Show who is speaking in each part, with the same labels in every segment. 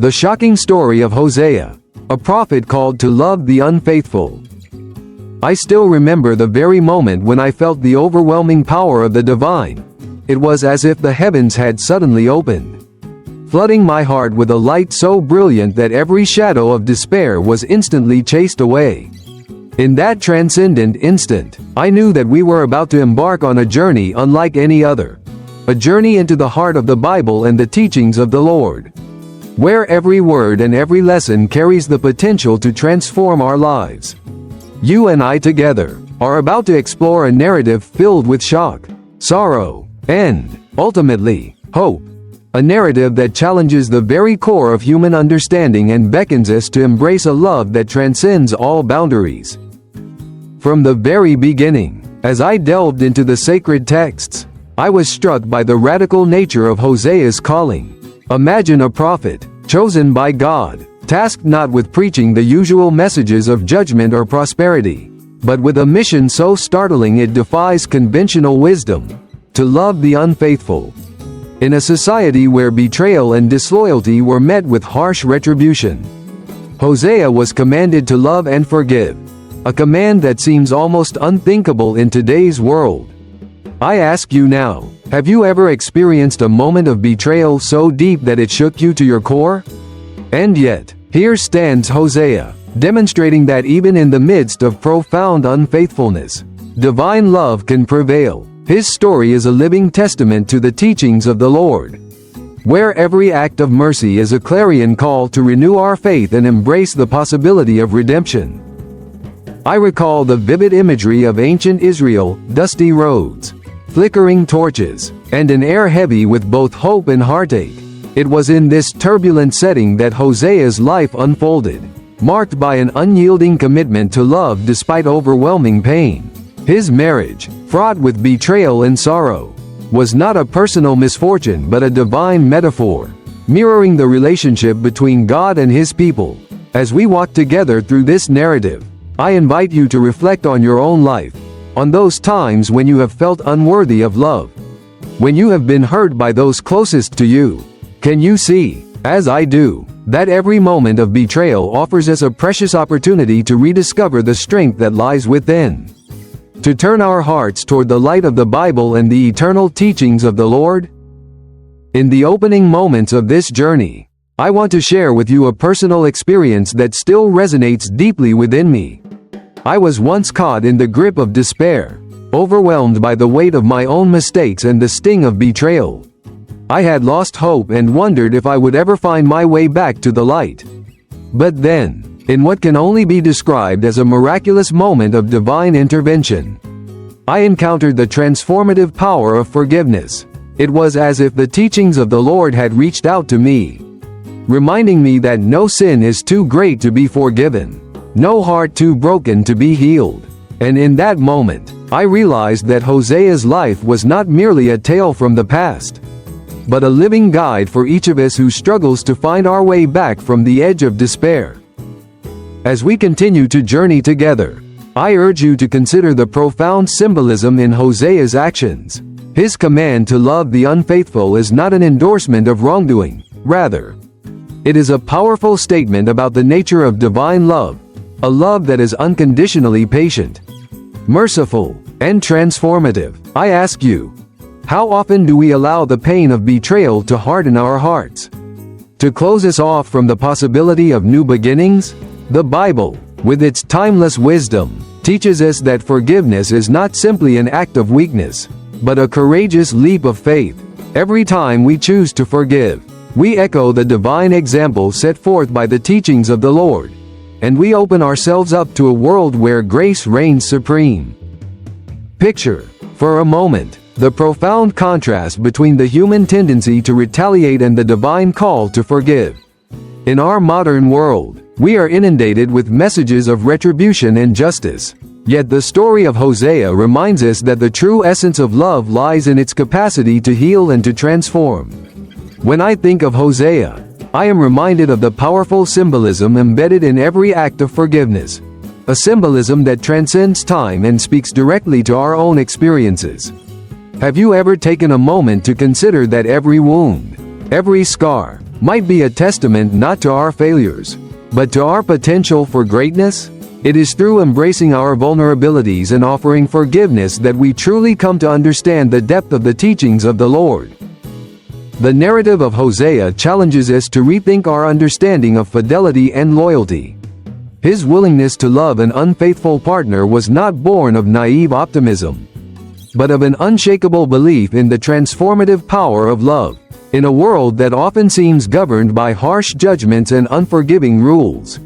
Speaker 1: The Shocking Story of Hosea, a prophet called to love the unfaithful. I still remember the very moment when I felt the overwhelming power of the divine. It was as if the heavens had suddenly opened, flooding my heart with a light so brilliant that every shadow of despair was instantly chased away. In that transcendent instant, I knew that we were about to embark on a journey unlike any other. A journey into the heart of the Bible and the teachings of the Lord, where every word and every lesson carries the potential to transform our lives. You and I together are about to explore a narrative filled with shock, sorrow, and, ultimately, hope. A narrative that challenges the very core of human understanding and beckons us to embrace a love that transcends all boundaries. From the very beginning, as I delved into the sacred texts, I was struck by the radical nature of Hosea's calling. Imagine a prophet, chosen by God, tasked not with preaching the usual messages of judgment or prosperity, but with a mission so startling it defies conventional wisdom: to love the unfaithful. In a society where betrayal and disloyalty were met with harsh retribution, Hosea was commanded to love and forgive, a command that seems almost unthinkable in today's world. I ask you now, have you ever experienced a moment of betrayal so deep that it shook you to your core? And yet, here stands Hosea, demonstrating that even in the midst of profound unfaithfulness, divine love can prevail. His story is a living testament to the teachings of the Lord, where every act of mercy is a clarion call to renew our faith and embrace the possibility of redemption. I recall the vivid imagery of ancient Israel: dusty roads, flickering torches, and an air heavy with both hope and heartache. It was in this turbulent setting that Hosea's life unfolded, marked by an unyielding commitment to love despite overwhelming pain. His marriage, fraught with betrayal and sorrow, was not a personal misfortune but a divine metaphor, mirroring the relationship between God and His people. As we walk together through this narrative, I invite you to reflect on your own life, on those times when you have felt unworthy of love, when you have been hurt by those closest to you. Can you see, as I do, that every moment of betrayal offers us a precious opportunity to rediscover the strength that lies within? To turn our hearts toward the light of the Bible and the eternal teachings of the Lord? In the opening moments of this journey, I want to share with you a personal experience that still resonates deeply within me. I was once caught in the grip of despair, overwhelmed by the weight of my own mistakes and the sting of betrayal. I had lost hope and wondered if I would ever find my way back to the light. But then, in what can only be described as a miraculous moment of divine intervention, I encountered the transformative power of forgiveness. It was as if the teachings of the Lord had reached out to me, reminding me that no sin is too great to be forgiven, no heart too broken to be healed. And in that moment, I realized that Hosea's life was not merely a tale from the past, but a living guide for each of us who struggles to find our way back from the edge of despair. As we continue to journey together, I urge you to consider the profound symbolism in Hosea's actions. His command to love the unfaithful is not an endorsement of wrongdoing. Rather, it is a powerful statement about the nature of divine love, a love that is unconditionally patient, merciful, and transformative. I ask you, how often do we allow the pain of betrayal to harden our hearts, to close us off from the possibility of new beginnings? The Bible, with its timeless wisdom, teaches us that forgiveness is not simply an act of weakness, but a courageous leap of faith. Every time we choose to forgive, we echo the divine example set forth by the teachings of the Lord, and we open ourselves up to a world where grace reigns supreme. Picture, for a moment, the profound contrast between the human tendency to retaliate and the divine call to forgive. In our modern world, we are inundated with messages of retribution and justice. Yet the story of Hosea reminds us that the true essence of love lies in its capacity to heal and to transform. When I think of Hosea, I am reminded of the powerful symbolism embedded in every act of forgiveness, a symbolism that transcends time and speaks directly to our own experiences. Have you ever taken a moment to consider that every wound, every scar, might be a testament not to our failures, but to our potential for greatness. It is through embracing our vulnerabilities and offering forgiveness that we truly come to understand the depth of the teachings of the Lord. The narrative of Hosea challenges us to rethink our understanding of fidelity and loyalty. His willingness to love an unfaithful partner was not born of naive optimism, but of an unshakable belief in the transformative power of love. In a world that often seems governed by harsh judgments and unforgiving rules,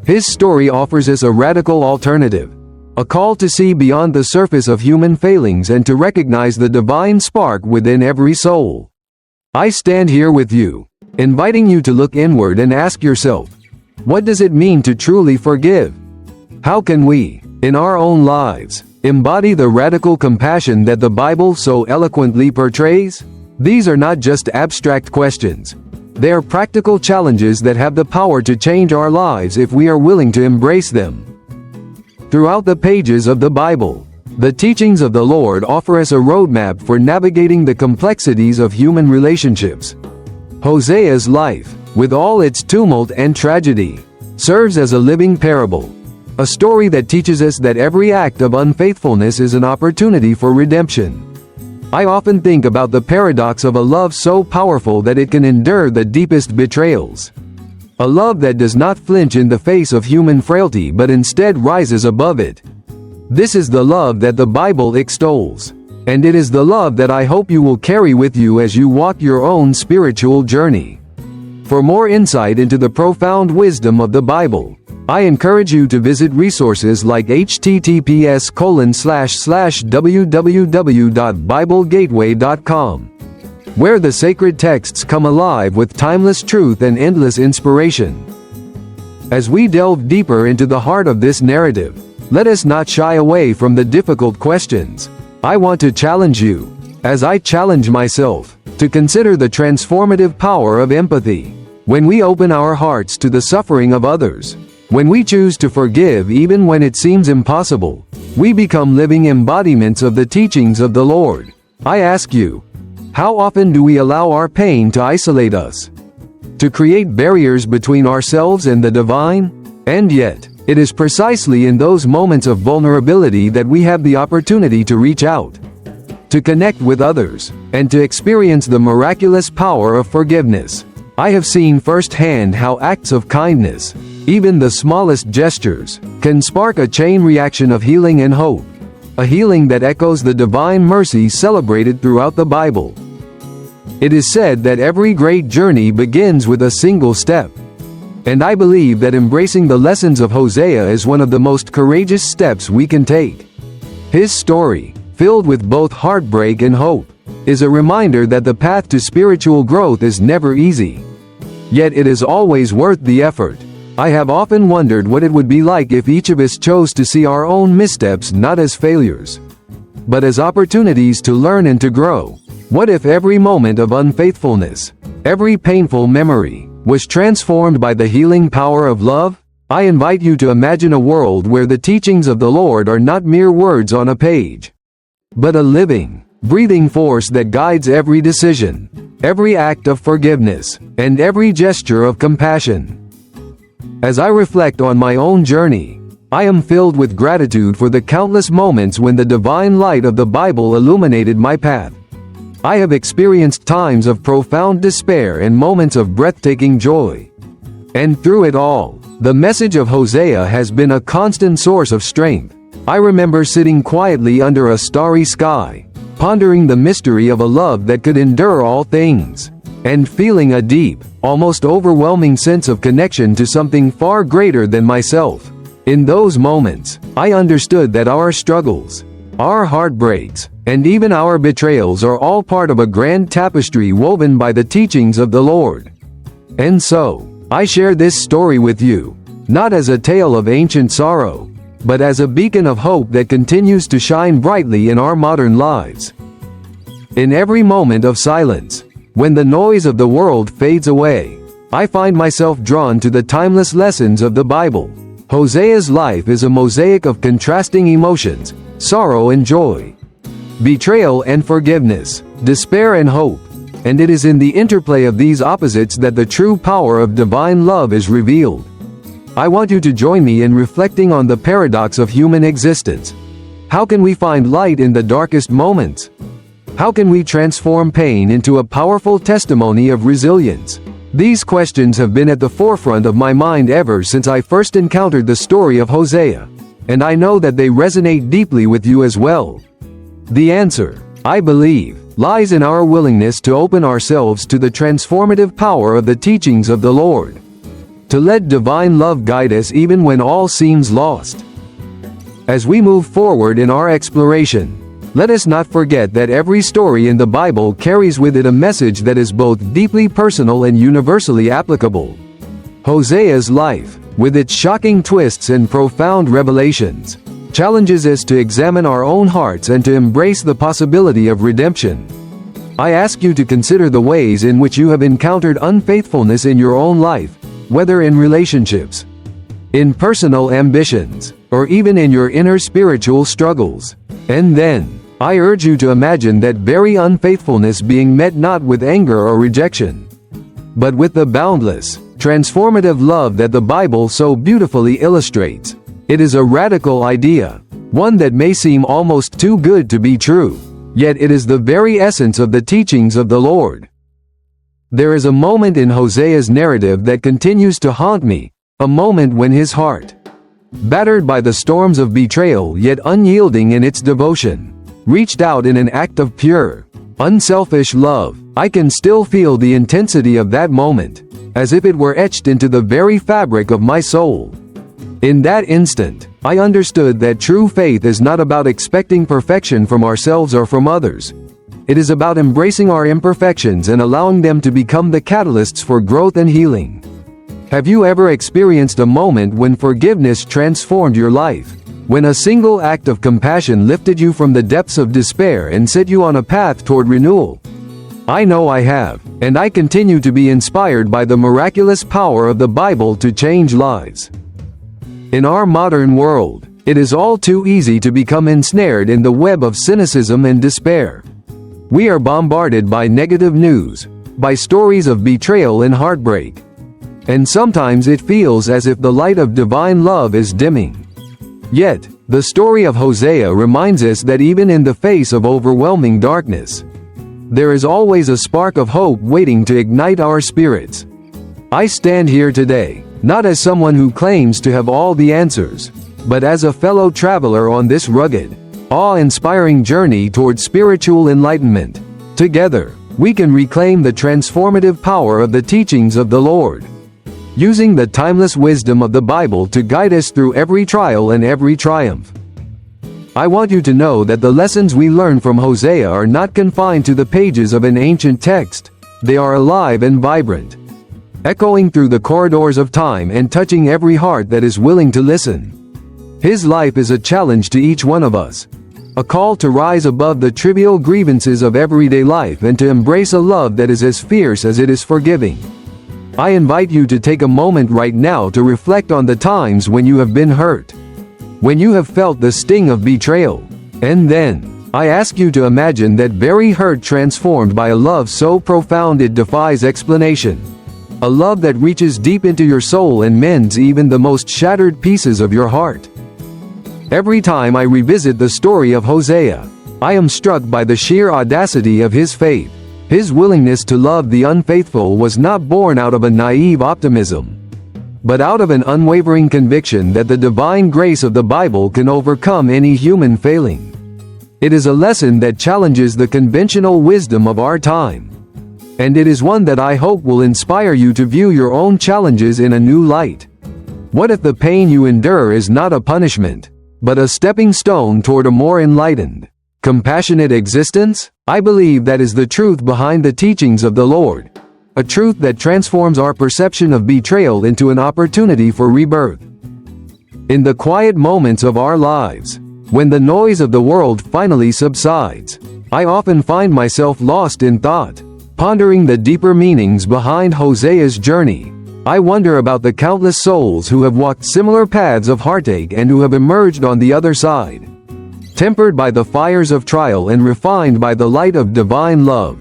Speaker 1: his story offers us a radical alternative, a call to see beyond the surface of human failings and to recognize the divine spark within every soul. I stand here with you, inviting you to look inward and ask yourself, what does it mean to truly forgive? How can we, in our own lives, embody the radical compassion that the Bible so eloquently portrays? These are not just abstract questions. They are practical challenges that have the power to change our lives if we are willing to embrace them. Throughout the pages of the Bible, the teachings of the Lord offer us a roadmap for navigating the complexities of human relationships. Hosea's life, with all its tumult and tragedy, serves as a living parable, a story that teaches us that every act of unfaithfulness is an opportunity for redemption. I often think about the paradox of a love so powerful that it can endure the deepest betrayals. A love that does not flinch in the face of human frailty but instead rises above it. This is the love that the Bible extols, and it is the love that I hope you will carry with you as you walk your own spiritual journey. For more insight into the profound wisdom of the Bible, I encourage you to visit resources like https://www.biblegateway.com, where the sacred texts come alive with timeless truth and endless inspiration. As we delve deeper into the heart of this narrative, let us not shy away from the difficult questions. I want to challenge you, as I challenge myself, to consider the transformative power of empathy. When we open our hearts to the suffering of others, when we choose to forgive even when it seems impossible, we become living embodiments of the teachings of the Lord. I ask you, how often do we allow our pain to isolate us, to create barriers between ourselves and the divine? And yet, it is precisely in those moments of vulnerability that we have the opportunity to reach out, to connect with others, and to experience the miraculous power of forgiveness. I have seen firsthand how acts of kindness, even the smallest gestures, can spark a chain reaction of healing and hope, a healing that echoes the divine mercy celebrated throughout the Bible. It is said that every great journey begins with a single step, and I believe that embracing the lessons of Hosea is one of the most courageous steps we can take. His story, filled with both heartbreak and hope, is a reminder that the path to spiritual growth is never easy. Yet it is always worth the effort. I have often wondered what it would be like if each of us chose to see our own missteps not as failures, but as opportunities to learn and to grow. What if every moment of unfaithfulness, every painful memory, was transformed by the healing power of love? I invite you to imagine a world where the teachings of the Lord are not mere words on a page, but a living, breathing force that guides every decision, every act of forgiveness, and every gesture of compassion. As I reflect on my own journey, I am filled with gratitude for the countless moments when the divine light of the Bible illuminated my path. I have experienced times of profound despair and moments of breathtaking joy. And through it all, the message of Hosea has been a constant source of strength. I remember sitting quietly under a starry sky, pondering the mystery of a love that could endure all things, and feeling a deep, almost overwhelming sense of connection to something far greater than myself. In those moments, I understood that our struggles, our heartbreaks, and even our betrayals are all part of a grand tapestry woven by the teachings of the Lord. And so, I share this story with you, not as a tale of ancient sorrow, but as a beacon of hope that continues to shine brightly in our modern lives. In every moment of silence, when the noise of the world fades away, I find myself drawn to the timeless lessons of the Bible. Hosea's life is a mosaic of contrasting emotions, sorrow and joy, betrayal and forgiveness, despair and hope. And it is in the interplay of these opposites that the true power of divine love is revealed. I want you to join me in reflecting on the paradox of human existence. How can we find light in the darkest moments? How can we transform pain into a powerful testimony of resilience? These questions have been at the forefront of my mind ever since I first encountered the story of Hosea, and I know that they resonate deeply with you as well. The answer, I believe, lies in our willingness to open ourselves to the transformative power of the teachings of the Lord. To let divine love guide us even when all seems lost. As we move forward in our exploration, let us not forget that every story in the Bible carries with it a message that is both deeply personal and universally applicable. Hosea's life, with its shocking twists and profound revelations, challenges us to examine our own hearts and to embrace the possibility of redemption. I ask you to consider the ways in which you have encountered unfaithfulness in your own life, whether in relationships, in personal ambitions, or even in your inner spiritual struggles. And then, I urge you to imagine that very unfaithfulness being met not with anger or rejection, but with the boundless, transformative love that the Bible so beautifully illustrates. It is a radical idea, one that may seem almost too good to be true, yet it is the very essence of the teachings of the Lord. There is a moment in Hosea's narrative that continues to haunt me, a moment when his heart, battered by the storms of betrayal yet unyielding in its devotion, reached out in an act of pure, unselfish love. I can still feel the intensity of that moment, as if it were etched into the very fabric of my soul. In that instant, I understood that true faith is not about expecting perfection from ourselves or from others. It is about embracing our imperfections and allowing them to become the catalysts for growth and healing. Have you ever experienced a moment when forgiveness transformed your life? When a single act of compassion lifted you from the depths of despair and set you on a path toward renewal? I know I have, and I continue to be inspired by the miraculous power of the Bible to change lives. In our modern world, it is all too easy to become ensnared in the web of cynicism and despair. We are bombarded by negative news, by stories of betrayal and heartbreak. And sometimes it feels as if the light of divine love is dimming. Yet, the story of Hosea reminds us that even in the face of overwhelming darkness, there is always a spark of hope waiting to ignite our spirits. I stand here today, not as someone who claims to have all the answers, but as a fellow traveler on this rugged, awe-inspiring journey toward spiritual enlightenment. Together, we can reclaim the transformative power of the teachings of the Lord, using the timeless wisdom of the Bible to guide us through every trial and every triumph. I want you to know that the lessons we learn from Hosea are not confined to the pages of an ancient text. They are alive and vibrant, echoing through the corridors of time and touching every heart that is willing to listen. His life is a challenge to each one of us, a call to rise above the trivial grievances of everyday life and to embrace a love that is as fierce as it is forgiving. I invite you to take a moment right now to reflect on the times when you have been hurt, when you have felt the sting of betrayal, and then, I ask you to imagine that very hurt transformed by a love so profound it defies explanation. A love that reaches deep into your soul and mends even the most shattered pieces of your heart. Every time I revisit the story of Hosea, I am struck by the sheer audacity of his faith. His willingness to love the unfaithful was not born out of a naive optimism, but out of an unwavering conviction that the divine grace of the Bible can overcome any human failing. It is a lesson that challenges the conventional wisdom of our time. And it is one that I hope will inspire you to view your own challenges in a new light. What if the pain you endure is not a punishment, but a stepping stone toward a more enlightened, compassionate existence? I believe that is the truth behind the teachings of the Lord, a truth that transforms our perception of betrayal into an opportunity for rebirth. In the quiet moments of our lives, when the noise of the world finally subsides, I often find myself lost in thought, pondering the deeper meanings behind Hosea's journey. I wonder about the countless souls who have walked similar paths of heartache and who have emerged on the other side, tempered by the fires of trial and refined by the light of divine love.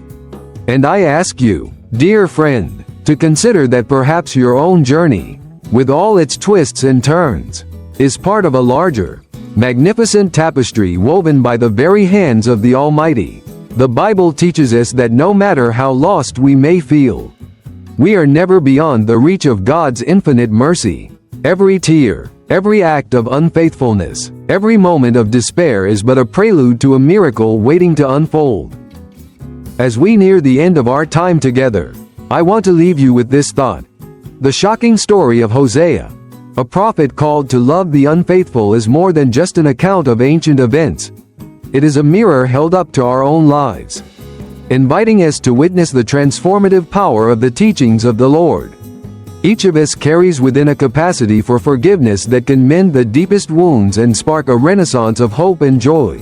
Speaker 1: And I ask you, dear friend, to consider that perhaps your own journey, with all its twists and turns, is part of a larger, magnificent tapestry woven by the very hands of the Almighty. The Bible teaches us that no matter how lost we may feel, we are never beyond the reach of God's infinite mercy. Every tear, every act of unfaithfulness, every moment of despair is but a prelude to a miracle waiting to unfold. As we near the end of our time together, I want to leave you with this thought. The shocking story of Hosea, a prophet called to love the unfaithful, is more than just an account of ancient events. It is a mirror held up to our own lives, inviting us to witness the transformative power of the teachings of the Lord. Each of us carries within a capacity for forgiveness that can mend the deepest wounds and spark a renaissance of hope and joy.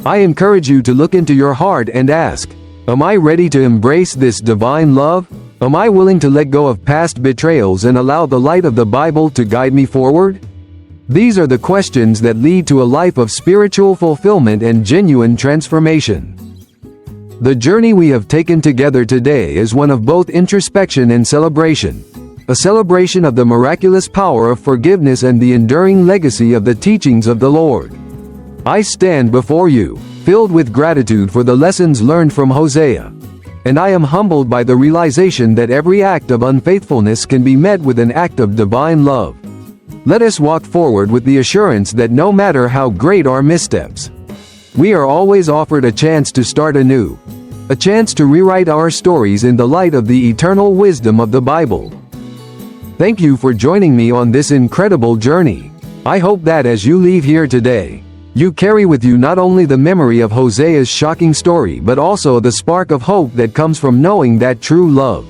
Speaker 1: I encourage you to look into your heart and ask, am I ready to embrace this divine love? Am I willing to let go of past betrayals and allow the light of the Bible to guide me forward? These are the questions that lead to a life of spiritual fulfillment and genuine transformation. The journey we have taken together today is one of both introspection and celebration, a celebration of the miraculous power of forgiveness and the enduring legacy of the teachings of the Lord. I stand before you, filled with gratitude for the lessons learned from Hosea, and I am humbled by the realization that every act of unfaithfulness can be met with an act of divine love. Let us walk forward with the assurance that no matter how great our missteps, we are always offered a chance to start anew, a chance to rewrite our stories in the light of the eternal wisdom of the Bible. Thank you for joining me on this incredible journey. I hope that as you leave here today, you carry with you not only the memory of Hosea's shocking story but also the spark of hope that comes from knowing that true love,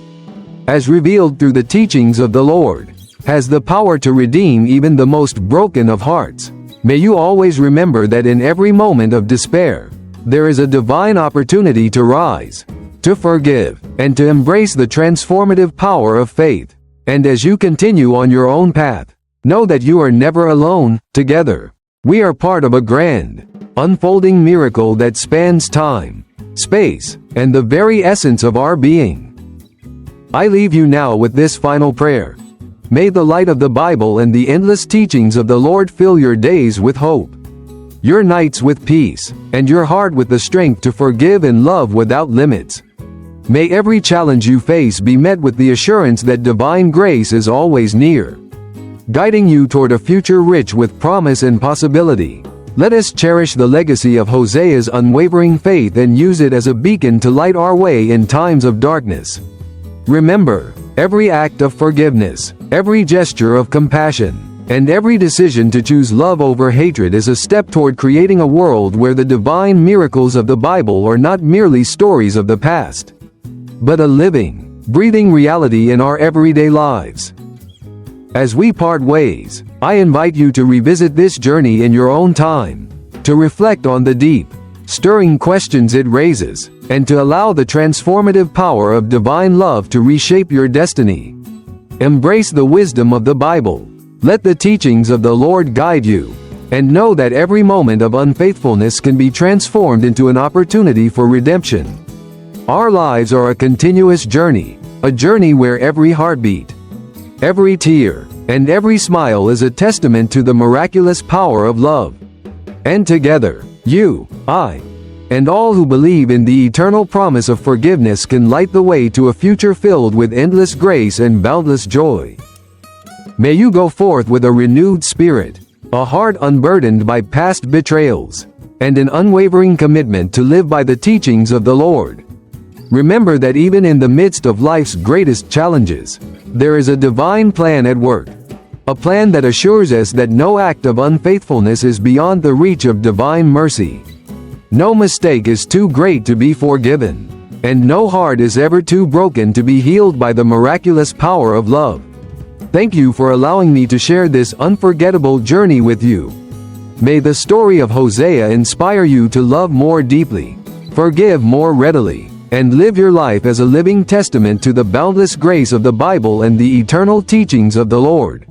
Speaker 1: as revealed through the teachings of the Lord, has the power to redeem even the most broken of hearts. May you always remember that in every moment of despair, there is a divine opportunity to rise, to forgive, and to embrace the transformative power of faith. And as you continue on your own path, know that you are never alone. Together, we are part of a grand, unfolding miracle that spans time, space, and the very essence of our being. I leave you now with this final prayer. May the light of the Bible and the endless teachings of the Lord fill your days with hope, your nights with peace, and your heart with the strength to forgive and love without limits. May every challenge you face be met with the assurance that divine grace is always near, guiding you toward a future rich with promise and possibility. Let us cherish the legacy of Hosea's unwavering faith and use it as a beacon to light our way in times of darkness. Remember, every act of forgiveness, every gesture of compassion, and every decision to choose love over hatred is a step toward creating a world where the divine miracles of the Bible are not merely stories of the past, but a living, breathing reality in our everyday lives. As we part ways, I invite you to revisit this journey in your own time, to reflect on the deep, stirring questions it raises, and to allow the transformative power of divine love to reshape your destiny. Embrace the wisdom of the Bible. Let the teachings of the Lord guide you, and know that every moment of unfaithfulness can be transformed into an opportunity for redemption. Our lives are a continuous journey, a journey where every heartbeat, every tear, and every smile is a testament to the miraculous power of love. And together, you, I, and all who believe in the eternal promise of forgiveness can light the way to a future filled with endless grace and boundless joy. May you go forth with a renewed spirit, a heart unburdened by past betrayals, and an unwavering commitment to live by the teachings of the Lord. Remember that even in the midst of life's greatest challenges, there is a divine plan at work, a plan that assures us that no act of unfaithfulness is beyond the reach of divine mercy. No mistake is too great to be forgiven, and no heart is ever too broken to be healed by the miraculous power of love. Thank you for allowing me to share this unforgettable journey with you. May the story of Hosea inspire you to love more deeply, forgive more readily, and live your life as a living testament to the boundless grace of the Bible and the eternal teachings of the Lord.